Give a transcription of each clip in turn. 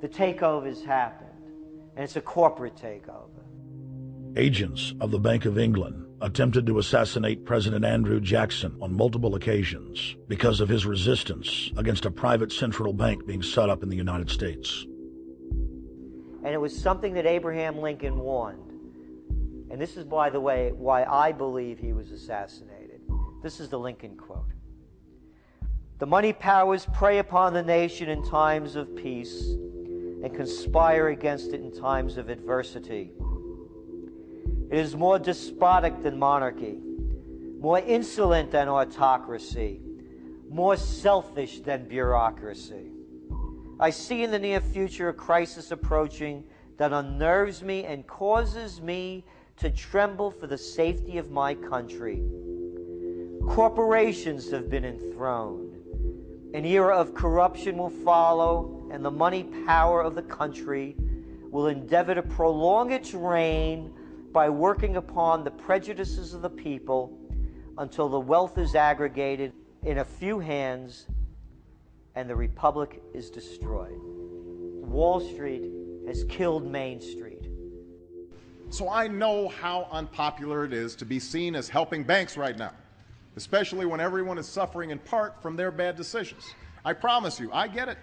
the takeover's happened, and it's a corporate takeover. Agents of the Bank of England attempted to assassinate President Andrew Jackson on multiple occasions because of his resistance against a private central bank being set up in the United States. And it was something that Abraham Lincoln warned. And this is, by the way, why I believe he was assassinated. This is the Lincoln quote. "The money powers prey upon the nation in times of peace and conspire against it in times of adversity. It is more despotic than monarchy, more insolent than autocracy, more selfish than bureaucracy. I see in the near future a crisis approaching that unnerves me and causes me to tremble for the safety of my country. Corporations have been enthroned. An era of corruption will follow, and the money power of the country will endeavor to prolong its reign by working upon the prejudices of the people until the wealth is aggregated in a few hands and the republic is destroyed." Wall Street has killed Main Street. So I know how unpopular it is to be seen as helping banks right now, especially when everyone is suffering in part from their bad decisions. I promise you, I get it.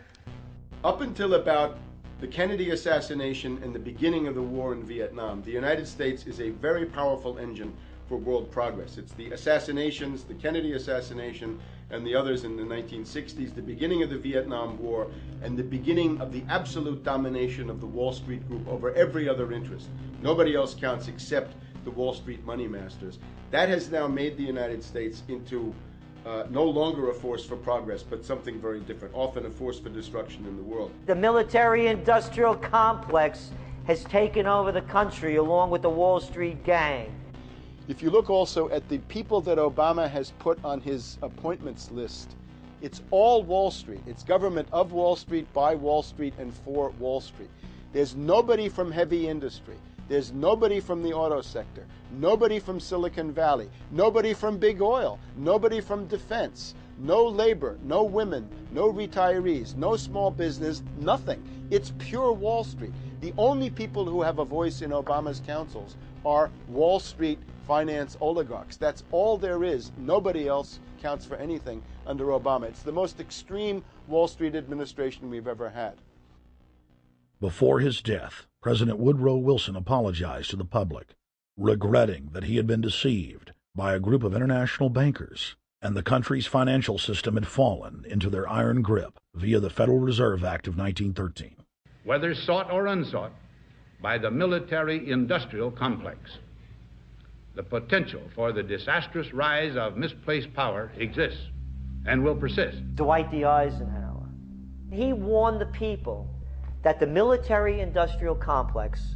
Up until about the Kennedy assassination and the beginning of the war in Vietnam, the United States is a very powerful engine for world progress. It's the assassinations, the Kennedy assassination, and the others in the 1960s, the beginning of the Vietnam War, and the beginning of the absolute domination of the Wall Street Group over every other interest. Nobody else counts except the Wall Street money masters. That has now made the United States into no longer a force for progress, but something very different, often a force for destruction in the world. The military-industrial complex has taken over the country along with the Wall Street gang. If you look also at the people that Obama has put on his appointments list, it's all Wall Street. It's government of Wall Street, by Wall Street, and for Wall Street. There's nobody from heavy industry. There's nobody from the auto sector, nobody from Silicon Valley, nobody from big oil, nobody from defense, no labor, no women, no retirees, no small business, nothing. It's pure Wall Street. The only people who have a voice in Obama's councils are Wall Street finance oligarchs. That's all there is. Nobody else counts for anything under Obama. It's the most extreme Wall Street administration we've ever had. Before his death, President Woodrow Wilson apologized to the public, regretting that he had been deceived by a group of international bankers, and the country's financial system had fallen into their iron grip via the Federal Reserve Act of 1913. Whether sought or unsought by the military-industrial complex, the potential for the disastrous rise of misplaced power exists and will persist. Dwight D. Eisenhower, he warned the people that the military-industrial complex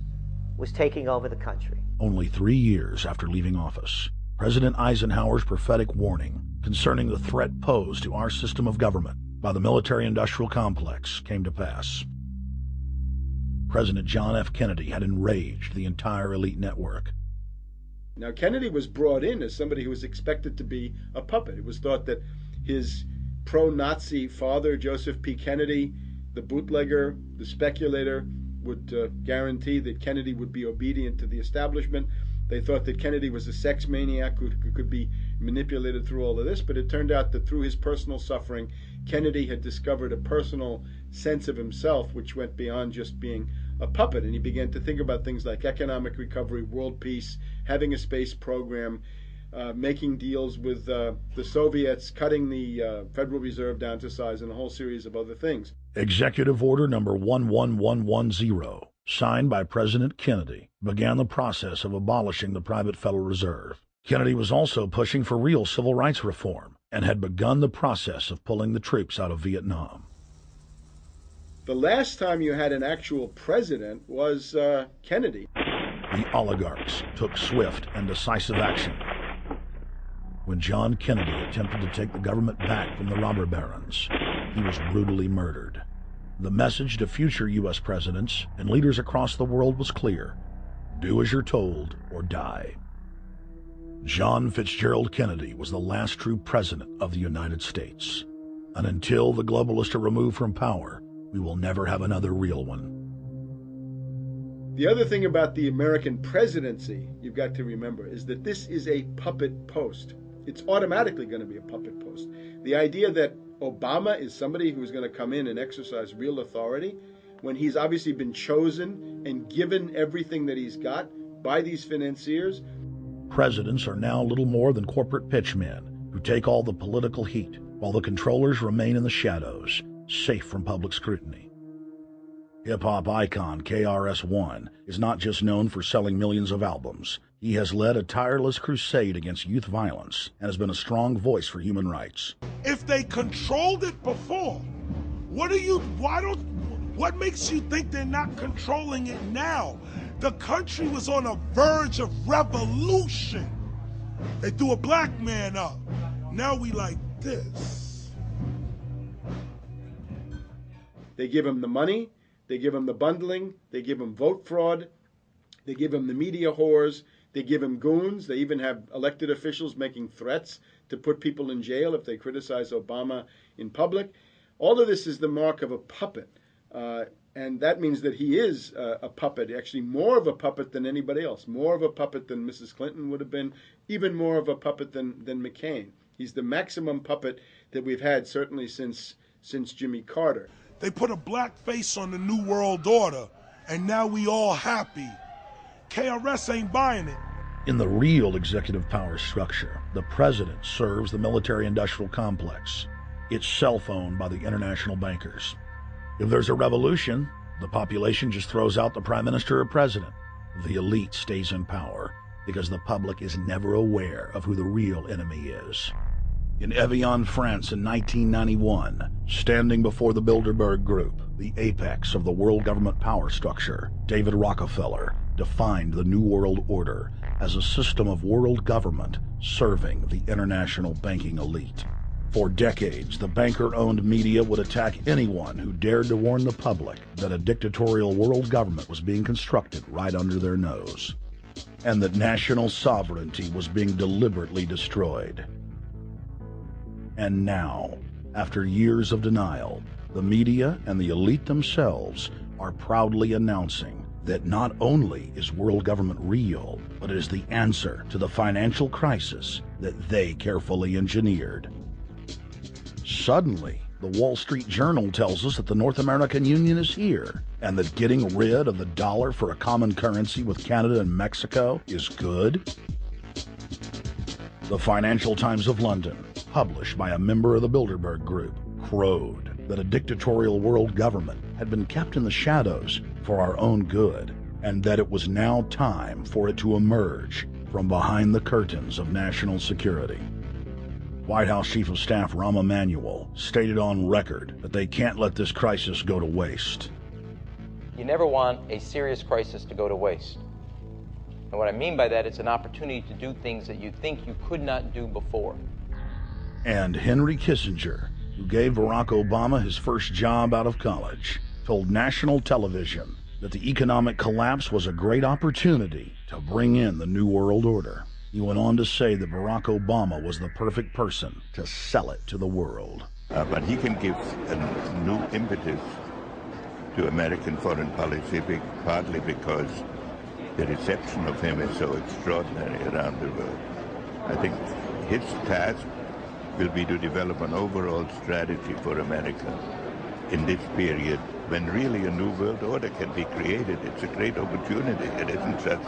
was taking over the country. Only 3 years after leaving office, President Eisenhower's prophetic warning concerning the threat posed to our system of government by the military-industrial complex came to pass. President John F. Kennedy had enraged the entire elite network. Now, Kennedy was brought in as somebody who was expected to be a puppet. It was thought that his pro-Nazi father, Joseph P. Kennedy, the bootlegger, the speculator, would guarantee that Kennedy would be obedient to the establishment. They thought that Kennedy was a sex maniac who could be manipulated through all of this, but it turned out that through his personal suffering, Kennedy had discovered a personal sense of himself which went beyond just being a puppet, and he began to think about things like economic recovery, world peace, having a space program, making deals with the Soviets, cutting the Federal Reserve down to size, and a whole series of other things. Executive Order number 11110, signed by President Kennedy, began the process of abolishing the private Federal Reserve. Kennedy was also pushing for real civil rights reform and had begun the process of pulling the troops out of Vietnam. The last time you had an actual president was Kennedy. The oligarchs took swift and decisive action. When John Kennedy attempted to take the government back from the robber barons, he was brutally murdered. The message to future U.S. presidents and leaders across the world was clear: do as you're told or die. John Fitzgerald Kennedy was the last true president of the United States. And until the globalists are removed from power, We will never have another real one. The other thing about the American presidency you've got to remember is that this is a puppet post. It's automatically going to be a puppet post. The idea that Obama is somebody who's going to come in and exercise real authority when he's obviously been chosen and given everything that he's got by these financiers. Presidents are now little more than corporate pitchmen who take all the political heat, while the controllers remain in the shadows, safe from public scrutiny. Hip-hop icon KRS-One is not just known for selling millions of albums. He has led a tireless crusade against youth violence and has been a strong voice for human rights. If they controlled it before, what makes you think they're not controlling it now? The country was on a verge of revolution. They threw a black man up. Now we like this. They give him the money, they give him the bundling, they give him vote fraud, they give him the media whores, they give him goons, they even have elected officials making threats to put people in jail if they criticize Obama in public. All of this is the mark of a puppet. And that means that he is a puppet, actually more of a puppet than anybody else, more of a puppet than Mrs. Clinton would have been, even more of a puppet than McCain. He's the maximum puppet that we've had certainly since Jimmy Carter. They put a black face on the New World Order, and now we all happy. KRS ain't buying it. In the real executive power structure, the president serves the military-industrial complex. It's self-owned by the international bankers. If there's a revolution, the population just throws out the prime minister or president. The elite stays in power because the public is never aware of who the real enemy is. In Evian, France in 1991, standing before the Bilderberg Group, the apex of the world government power structure, David Rockefeller defined the New World Order as a system of world government serving the international banking elite. For decades, the banker-owned media would attack anyone who dared to warn the public that a dictatorial world government was being constructed right under their nose, and that national sovereignty was being deliberately destroyed. And now, after years of denial, the media and the elite themselves are proudly announcing that not only is world government real, but it is the answer to the financial crisis that they carefully engineered. Suddenly, the Wall Street Journal tells us that the North American Union is here, and that getting rid of the dollar for a common currency with Canada and Mexico is good. The Financial Times of London, published by a member of the Bilderberg Group, crowed that a dictatorial world government had been kept in the shadows for our own good, and that it was now time for it to emerge from behind the curtains of national security. White House Chief of Staff Rahm Emanuel stated on record that they can't let this crisis go to waste. You never want a serious crisis to go to waste. And what I mean by that, it's an opportunity to do things that you think you could not do before. And Henry Kissinger, who gave Barack Obama his first job out of college, told national television that the economic collapse was a great opportunity to bring in the New World Order. He went on to say that Barack Obama was the perfect person to sell it to the world. But he can give a new impetus to American foreign policy, partly because the reception of him is so extraordinary around the world. I think his task will be to develop an overall strategy for America in this period when really a new world order can be created. It's a great opportunity. It isn't just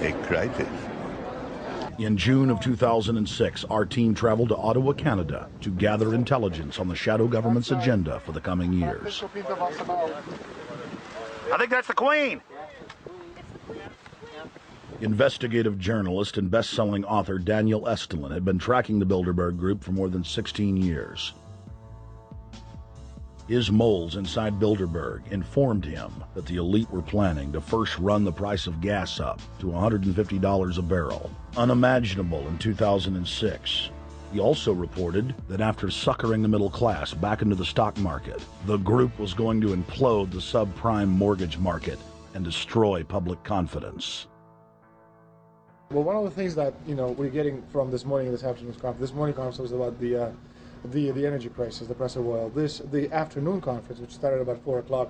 a crisis. In June of 2006, our team traveled to Ottawa, Canada, to gather intelligence on the shadow government's agenda for the coming years. I think that's the Queen. Investigative journalist and best-selling author Daniel Estulin had been tracking the Bilderberg Group for more than 16 years. His moles inside Bilderberg informed him that the elite were planning to first run the price of gas up to $150 a barrel, unimaginable in 2006. He also reported that after suckering the middle class back into the stock market, the group was going to implode the subprime mortgage market and destroy public confidence. Well, one of the things that we're getting from this morning and this afternoon's conference, this morning conference was about the the energy crisis, the price of oil. The afternoon conference, which started about 4 o'clock,